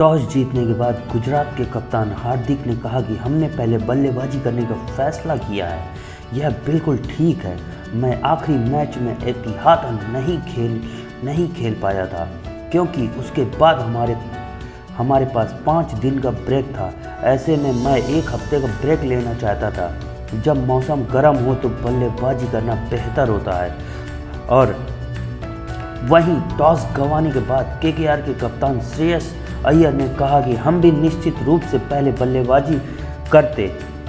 Toss जीतने के बाद गुजरात के कप्तान हार्दिक ने कहा कि हमने पहले बल्लेबाजी करने का फैसला किया है। यह बिल्कुल ठीक है। मैं आखिरी मैच में एहतियातन नहीं खेल पाया था क्योंकि उसके बाद हमारे पास 5 दिन का ब्रेक था। ऐसे में मैं 1 हफ्ते का ब्रेक लेना चाहता था। जब मौसम गर्म हो तो बल्लेबाजी करना बेहतर होता है। और वहीं टॉस गंवाने के बाद केकेआर के कप्तान श्रेयस अय्यर ने कहा कि हम भी निश्चित रूप से पहले बल्लेबाजी करते,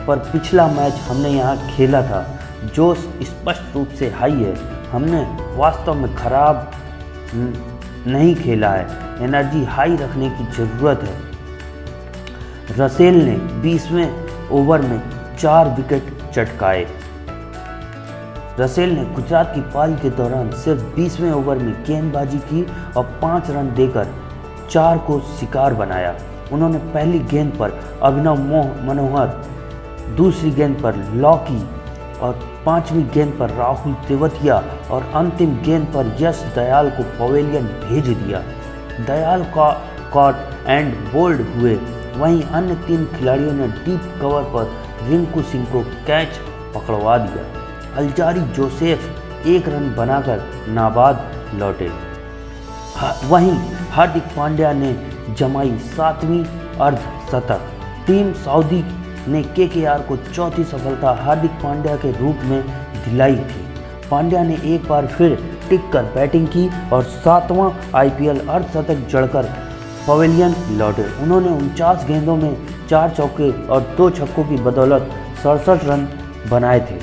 पर पिछला मैच हमने यहाँ खेला था। जोश स्पष्ट रूप से हाई है। हमने वास्तव में खराब नहीं खेला है। एनर्जी हाई रखने की ज़रूरत है। रसेल ने 20वें ओवर में 4 विकेट चटकाए। रसेल ने गुजरात की पारी के दौरान सिर्फ 20वें ओवर में गेंदबाजी की और 5 रन देकर 4 को शिकार बनाया। उन्होंने पहली गेंद पर अभिनव मनोहर, दूसरी गेंद पर लॉकी और 5वीं गेंद पर राहुल तेवतिया और अंतिम गेंद पर यश दयाल को पवेलियन भेज दिया। दयाल का कॉट एंड बोल्ड हुए। वहीं अन्य 3 खिलाड़ियों ने डीप कवर पर रिंकू सिंह को कैच पकड़वा दिया। अल्जारी जोसेफ 1 रन बनाकर नाबाद लौटे। वहीं हार्दिक पांड्या ने जमाई 7वीं अर्धशतक। टीम सऊदी ने केकेआर को चौथी सफलता हार्दिक पांड्या के रूप में दिलाई थी। पांड्या ने एक बार फिर टिककर बैटिंग की और 7वां आईपीएल अर्धशतक जड़कर पवेलियन लौटे। उन्होंने 49 गेंदों में 4 चौके और 2 छक्कों की बदौलत 67 रन बनाए थे।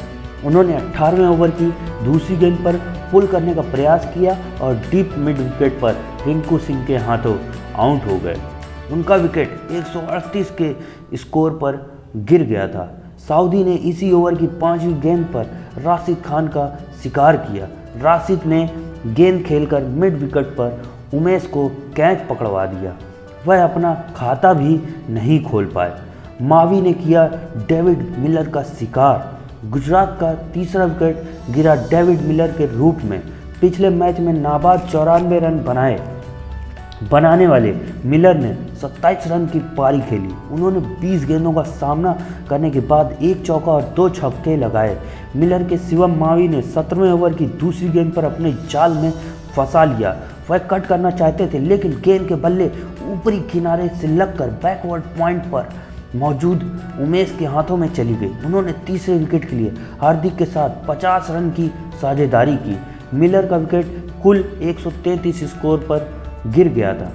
उन्होंने 18वें ओवर की दूसरी गेंद पर पुल करने का प्रयास किया और डीप मिड विकेट पर रिंकू सिंह के हाथों आउट हो गए। उनका विकेट 138 के स्कोर पर गिर गया था। सऊदी ने इसी ओवर की 5वीं गेंद पर राशिद खान का शिकार किया। राशिद ने गेंद खेलकर मिड विकेट पर उमेश को कैच पकड़वा दिया। वह अपना खाता भी नहीं खोल पाए। मावी ने किया डेविड मिलर का शिकार। गुजरात का तीसरा विकेट गिरा डेविड मिलर के रूप में। पिछले मैच में नाबाद 94 रन बनाने वाले मिलर ने 27 रन की पारी खेली। उन्होंने 20 गेंदों का सामना करने के बाद 1 चौका और 2 छक्के लगाए। मिलर के शिवम मावी ने 17वें ओवर की दूसरी गेंद पर अपने जाल में फंसा लिया। वह कट करना चाहते थे लेकिन गेंद के बल्ले ऊपरी किनारे से लगकर बैकवर्ड पॉइंट पर मौजूद उमेश के हाथों में चली गई। उन्होंने तीसरे विकेट के लिए हार्दिक के साथ 50 रन की साझेदारी की। मिलर का विकेट कुल 133 स्कोर पर गिर गया था।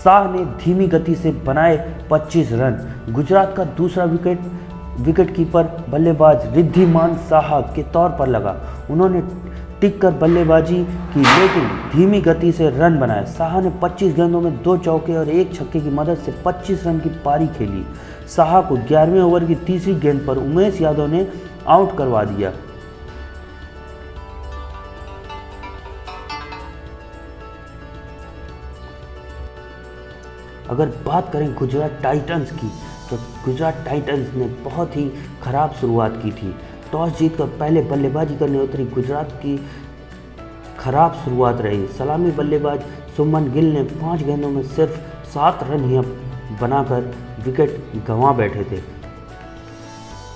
शाह ने धीमी गति से बनाए 25 रन। गुजरात का दूसरा विकेटकीपर बल्लेबाज रिद्धिमान साहा के तौर पर लगा। उन्होंने टिक कर बल्लेबाजी की लेकिन धीमी गति से रन बनाए। साहा ने 25 गेंदों में 2 चौके और 1 छक्के की मदद से 25 रन की पारी खेली। साहा को 11वें ओवर की तीसरी गेंद पर उमेश यादव ने आउट करवा दिया। अगर बात करें गुजरात टाइटंस की तो गुजरात टाइटंस ने बहुत ही खराब शुरुआत की थी। टॉस जीतकर पहले बल्लेबाजी करने उतरी गुजरात की खराब शुरुआत रही। सलामी बल्लेबाज सुमन गिल ने 5 गेंदों में सिर्फ 7 रन ही बनाकर विकेट गंवा बैठे थे।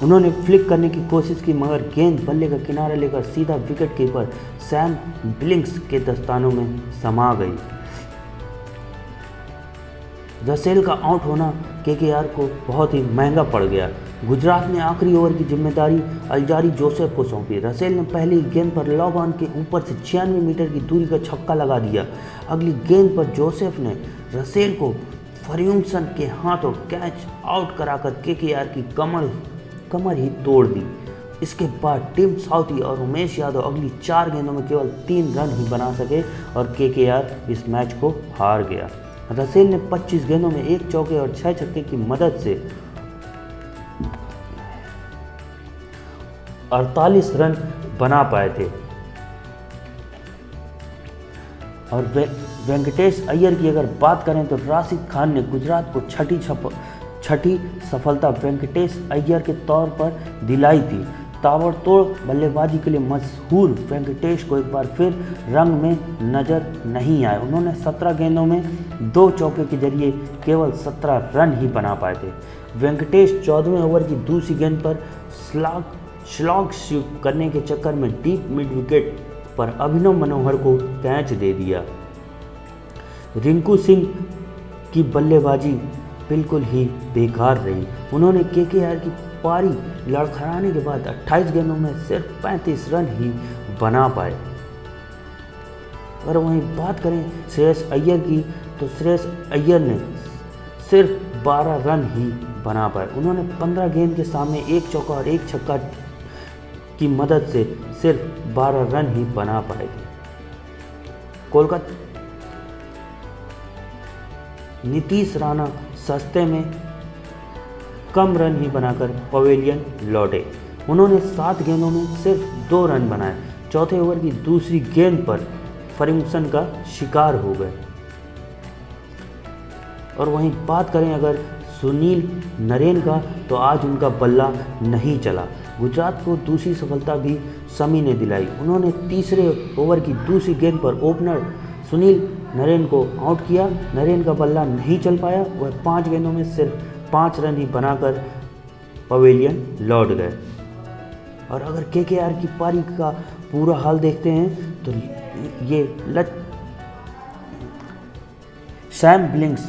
उन्होंने फ्लिक करने की कोशिश की मगर गेंद बल्ले का किनारा लेकर सीधा विकेट कीपर सैम बिलिंग्स के दस्तानों में समा गई। रसेल का आउट होना केकेआर को बहुत ही महंगा पड़ गया। गुजरात ने आखिरी ओवर की जिम्मेदारी अल्जारी जोसेफ को सौंपी। रसेल ने पहली गेंद पर लॉग ऑन के ऊपर से 96 मीटर की दूरी का छक्का लगा दिया। अगली गेंद पर जोसेफ ने रसेल को फर्ग्यूसन के हाथों कैच आउट कराकर केकेआर की कमर ही तोड़ दी। इसके बाद टिम साउथी और उमेश यादव अगली 4 गेंदों में केवल 3 रन ही बना सके और केकेआर इस मैच को हार गया। रसेल ने 25 गेंदों में 1 चौके और 6 छक्के की मदद से 48 रन बना पाए थे। और वेंकटेश अय्यर की अगर बात करें तो राशिद खान ने गुजरात को छठी सफलता वेंकटेश अय्यर के तौर पर दिलाई थी। ताबड़तोड़ बल्लेबाजी के लिए मशहूर वेंकटेश को एक बार फिर रंग में नजर नहीं आए। उन्होंने 17 गेंदों में 2 चौके के जरिए केवल 17 रन ही बना पाए थे। वेंकटेश 14वें ओवर की दूसरी गेंद पर स्लॉग स्वीप करने के चक्कर में डीप मिड विकेट पर अभिनव मनोहर को कैच दे दिया। रिंकू सिंह की बल्लेबाजी बिल्कुल ही बेकार रही। उन्होंने केकेआर की पारी लड़खड़ाने के बाद 28 गेंदों में सिर्फ 35 रन ही बना पाए। अगर वहीं बात करें श्रेयस अय्यर की, तो श्रेयस अय्यर ने सिर्फ 12 रन ही बना पाए। उन्होंने 15 गेंद के सामने 1 चौका और 1 छक्का की मदद से सिर्फ 12 रन ही बना पाए थे। कोलकाता नीतीश राणा सस्ते में कम रन ही बनाकर पवेलियन लौटे। उन्होंने 7 गेंदों में सिर्फ 2 रन बनाए। चौथे ओवर की दूसरी गेंद पर फर्ग्यूसन का शिकार हो गए। और वहीं बात करें अगर सुनील नरेन का, तो आज उनका बल्ला नहीं चला। गुजरात को दूसरी सफलता भी शमी ने दिलाई। उन्होंने तीसरे ओवर की दूसरी गेंद पर ओपनर सुनील नरेन को आउट किया। नरेन का बल्ला नहीं चल पाया। वह 5 गेंदों में सिर्फ 5 रन ही बनाकर पवेलियन लौट गए। और अगर केकेआर की पारी का पूरा हाल देखते हैं तो ये सैम ब्लिंक्स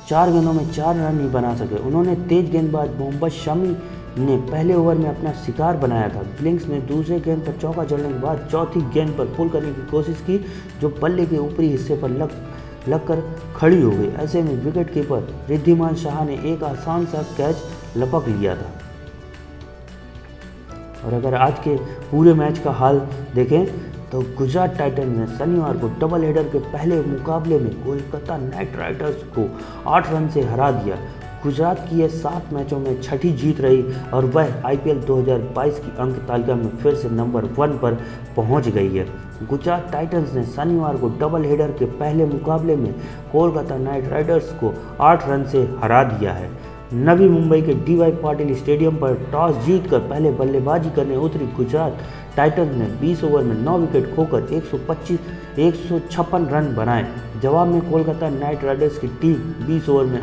4 गेंदों में 4 रन ही बना सके। उन्होंने तेज गेंदबाज मोहम्मद शमी ने पहले ओवर में अपना शिकार बनाया था। ब्लिंक्स ने दूसरे गेंद पर चौका जड़ने के बाद चौथी गेंद पर पुल करने की कोशिश की, जो बल्ले के ऊपरी हिस्से पर लगकर खड़ी हो गई। ऐसे में विकेट कीपर रिद्धिमान शाह ने एक आसान सा कैच लपक लिया था। और अगर आज के पूरे मैच का हाल देखें तो गुजरात टाइटंस ने शनिवार को डबल हेडर के पहले मुकाबले में कोलकाता नाइट राइडर्स को 8 रन से हरा दिया। गुजरात की यह 7 मैचों में छठी जीत रही और वह आईपीएल 2022 की अंक तालिका में फिर से नंबर 1 पर पहुंच गई है। गुजरात टाइटंस ने शनिवार को डबल हेडर के पहले मुकाबले में कोलकाता नाइट राइडर्स को 8 रन से हरा दिया है। नवी मुंबई के डीवाई पाटिल स्टेडियम पर टॉस जीतकर पहले बल्लेबाजी करने उतरी गुजरात टाइटंस ने 20 ओवर में 9 विकेट खोकर 156 रन बनाए। जवाब में कोलकाता नाइट राइडर्स की टीम 20 ओवर में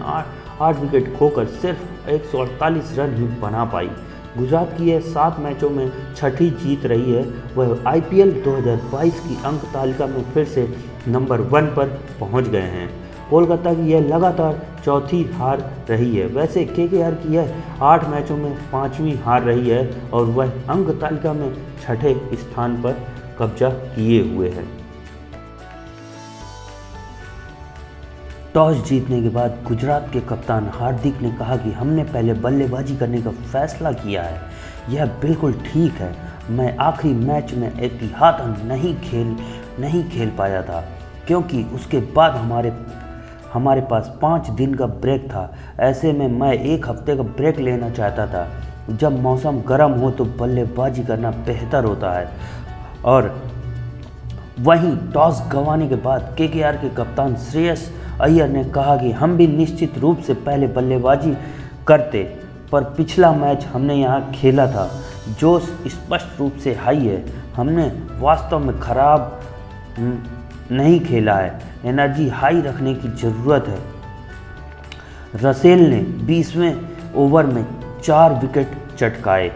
8 विकेट खोकर सिर्फ 148 रन ही बना पाई। गुजरात की यह 7 मैचों में छठी जीत रही है। वह आईपीएल 2022 की अंक तालिका में फिर से नंबर 1 पर पहुंच गए हैं। कोलकाता की यह लगातार चौथी हार रही है। वैसे केकेआर की यह 8 मैचों में 5वीं हार रही है और वह अंक तालिका में 6ठे स्थान पर कब्जा किए हुए हैं। टॉस जीतने के बाद गुजरात के कप्तान हार्दिक ने कहा कि हमने पहले बल्लेबाजी करने का फैसला किया है। यह बिल्कुल ठीक है। मैं आखिरी मैच में एहतियातन नहीं खेल पाया था क्योंकि उसके बाद हमारे पास 5 दिन का ब्रेक था। ऐसे में मैं 1 हफ्ते का ब्रेक लेना चाहता था। जब मौसम गर्म हो तो बल्लेबाजी करना बेहतर होता है। और वहीं टॉस गंवाने के बाद केकेआर के कप्तान श्रेयस अय्यर ने कहा कि हम भी निश्चित रूप से पहले बल्लेबाजी करते, पर पिछला मैच हमने यहाँ खेला था। जोश स्पष्ट रूप से हाई है। हमने वास्तव में खराब नहीं खेला है। एनर्जी हाई रखने की ज़रूरत है। रसेल ने 20वें ओवर में 4 विकेट चटकाए।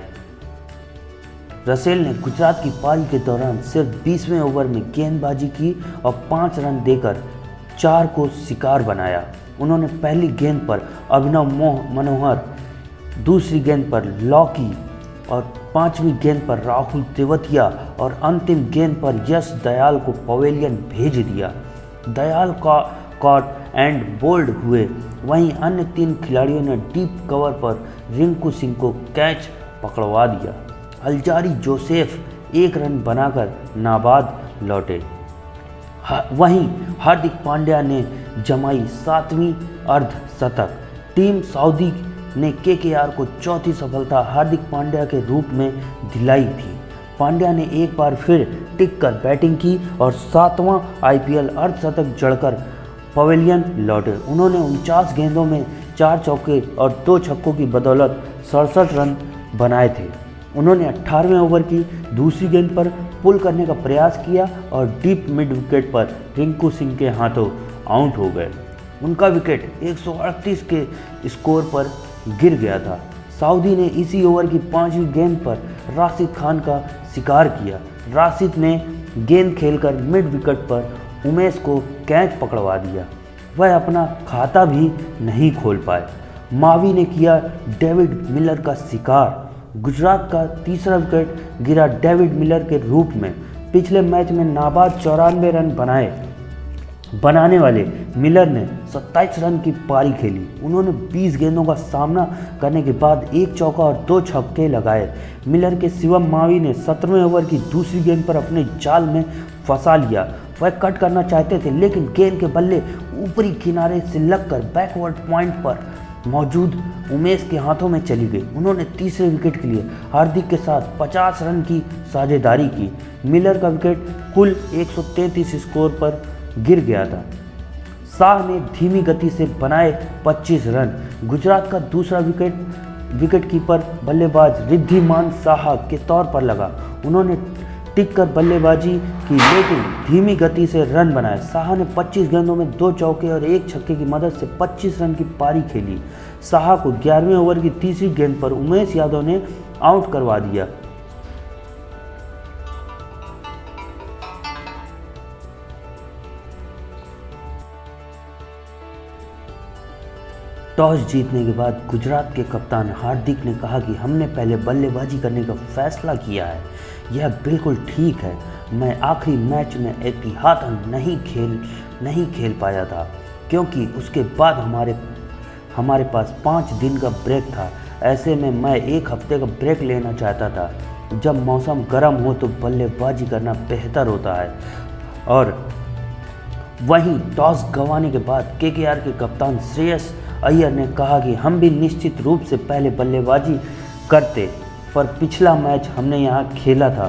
रसेल ने गुजरात की पारी के दौरान सिर्फ 20वें ओवर में गेंदबाजी की और 5 रन देकर 4 को शिकार बनाया। उन्होंने पहली गेंद पर अभिनव मनोहर, दूसरी गेंद पर लॉकी और 5वीं गेंद पर राहुल तेवतिया और अंतिम गेंद पर यश दयाल को पवेलियन भेज दिया। दयाल कॉट एंड बोल्ड हुए। वहीं अन्य 3 खिलाड़ियों ने डीप कवर पर रिंकू सिंह को कैच पकड़वा दिया। अल्जारी जोसेफ 1 रन बनाकर नाबाद लौटे। वहीं हार्दिक पांड्या ने जमाई 7वीं अर्धशतक। टीम सऊदी ने केकेआर को चौथी सफलता हार्दिक पांड्या के रूप में दिलाई थी। पांड्या ने एक बार फिर टिक कर बैटिंग की और 7वां आईपीएल अर्धशतक जड़कर पवेलियन लौटे। उन्होंने 49 गेंदों में 4 चौके और 2 छक्कों की बदौलत 67 रन बनाए थे। उन्होंने 18वें ओवर की दूसरी गेंद पर पुल करने का प्रयास किया और डीप मिड विकेट पर रिंकू सिंह के हाथों आउट हो गए। उनका विकेट 138 के स्कोर पर गिर गया था। सऊदी ने इसी ओवर की 5वीं गेंद पर राशिद खान का शिकार किया। राशिद ने गेंद खेलकर मिड विकेट पर उमेश को कैच पकड़वा दिया। वह अपना खाता भी नहीं खोल पाए। मावी ने किया डेविड मिलर का शिकार। गुजरात का तीसरा विकेट गिरा डेविड मिलर के रूप में। पिछले मैच में नाबाद 94 रन बनाने वाले मिलर ने 27 रन की पारी खेली। उन्होंने 20 गेंदों का सामना करने के बाद एक चौका और 2 छक्के लगाए। मिलर के शिवम मावी ने 17वें ओवर की दूसरी गेंद पर अपने जाल में फंसा लिया। वह कट करना चाहते थे लेकिन गेंद के बल्ले ऊपरी किनारे से लगकर बैकवर्ड पॉइंट पर मौजूद उमेश के हाथों में चली गई। उन्होंने तीसरे विकेट के लिए हार्दिक के साथ 50 रन की साझेदारी की। मिलर का विकेट कुल 133 स्कोर पर गिर गया था। शाह ने धीमी गति से बनाए 25 रन। गुजरात का दूसरा विकेटकीपर बल्लेबाज रिद्धिमान साहा के तौर पर लगा। उन्होंने टिककर बल्लेबाजी की लेकिन धीमी गति से रन बनाए। साहा ने 25 गेंदों में 2 चौके और 1 छक्के की मदद से 25 रन की पारी खेली। साहा को 11वें ओवर की तीसरी गेंद पर उमेश यादव ने आउट करवा दिया। टॉस जीतने के बाद गुजरात के कप्तान हार्दिक ने कहा कि हमने पहले बल्लेबाजी करने का फैसला किया है। यह बिल्कुल ठीक है। मैं आखिरी मैच में एहतियातन नहीं खेल पाया था क्योंकि उसके बाद हमारे पास 5 दिन का ब्रेक था। ऐसे में मैं 1 हफ्ते का ब्रेक लेना चाहता था। जब मौसम गर्म हो तो बल्लेबाजी करना बेहतर होता है। और वहीं टॉस गंवाने के बाद केकेआर के कप्तान श्रेयस अय्यर ने कहा कि हम भी निश्चित रूप से पहले बल्लेबाजी करते, पर पिछला मैच हमने यहाँ खेला था।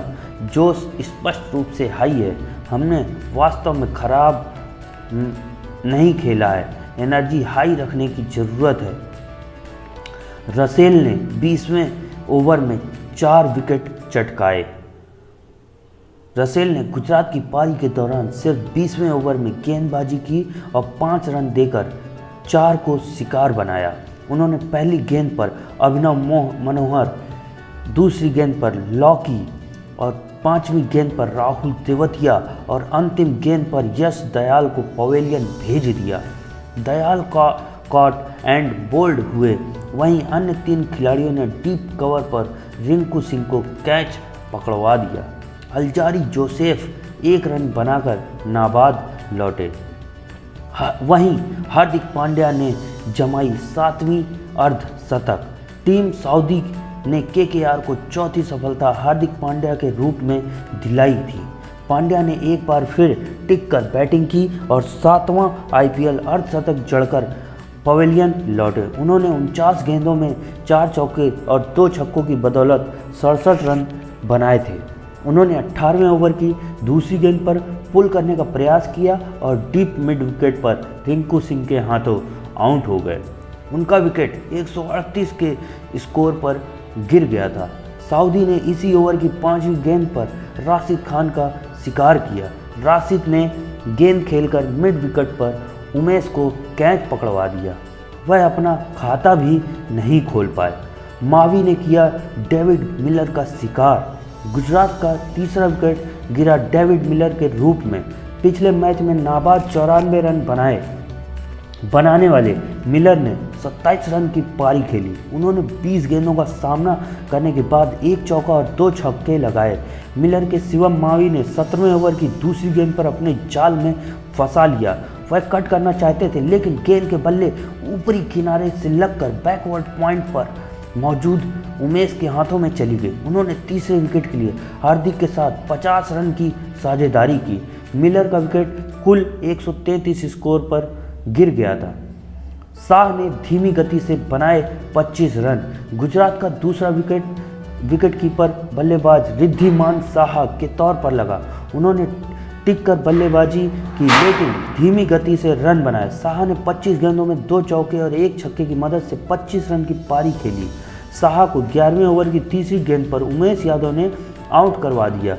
जोश स्पष्ट रूप से हाई है। हमने वास्तव में खराब नहीं खेला है। एनर्जी हाई रखने की ज़रूरत है। रसेल ने 20वें ओवर में 4 विकेट चटकाए। रसेल ने गुजरात की पारी के दौरान सिर्फ 20वें ओवर में गेंदबाजी की और 5 रन देकर 4 को शिकार बनाया। उन्होंने पहली गेंद पर अभिनव मनोहर, दूसरी गेंद पर लॉकी और 5वीं गेंद पर राहुल तेवतिया और अंतिम गेंद पर यश दयाल को पवेलियन भेज दिया। दयाल कॉट एंड बोल्ड हुए। वहीं अन्य 3 खिलाड़ियों ने डीप कवर पर रिंकू सिंह को कैच पकड़वा दिया। अल्जारी जोसेफ 1 रन बनाकर नाबाद लौटे। वहीं हार्दिक पांड्या ने जमाई 7वीं अर्धशतक। टीम सऊदी ने केकेआर को चौथी सफलता हार्दिक पांड्या के रूप में दिलाई थी। पांड्या ने एक बार फिर टिककर बैटिंग की और 7वां आईपीएल अर्धशतक जड़कर पवेलियन लौटे। उन्होंने 49 गेंदों में 4 चौके और 2 छक्कों की बदौलत 67 रन बनाए थे। उन्होंने 18वें ओवर की दूसरी गेंद पर पुल करने का प्रयास किया और डीप मिड विकेट पर रिंकू सिंह के हाथों आउट हो गए। उनका विकेट 138 के स्कोर पर गिर गया था। सऊदी ने इसी ओवर की 5वीं गेंद पर राशिद खान का शिकार किया। राशिद ने गेंद खेलकर मिड विकेट पर उमेश को कैच पकड़वा दिया। वह अपना खाता भी नहीं खोल पाए। मावी ने किया डेविड मिलर का शिकार। गुजरात का तीसरा विकेट गिरा डेविड मिलर के रूप में। पिछले मैच में नाबाद 94 रन बनाने वाले मिलर ने 27 रन की पारी खेली। उन्होंने 20 गेंदों का सामना करने के बाद एक चौका और 2 छक्के लगाए। मिलर के शिवम मावी ने 17वें ओवर की दूसरी गेंद पर अपने जाल में फंसा लिया। वह कट करना चाहते थे लेकिन गेंद के बल्ले ऊपरी किनारे से लगकर बैकवर्ड पॉइंट पर मौजूद उमेश के हाथों में चली गई। उन्होंने तीसरे विकेट के लिए हार्दिक के साथ 50 रन की साझेदारी की। मिलर का विकेट कुल 133 स्कोर पर गिर गया था। शाह ने धीमी गति से बनाए 25 रन। गुजरात का दूसरा विकेटकीपर बल्लेबाज रिद्धिमान साहा के तौर पर लगा। उन्होंने टिककर बल्लेबाजी की लेकिन धीमी गति से रन बनाए। साहा ने 25 गेंदों में 2 चौके और 1 छक्के की मदद से 25 रन की पारी खेली। साहा को 11वें ओवर की तीसरी गेंद पर उमेश यादव ने आउट करवा दिया।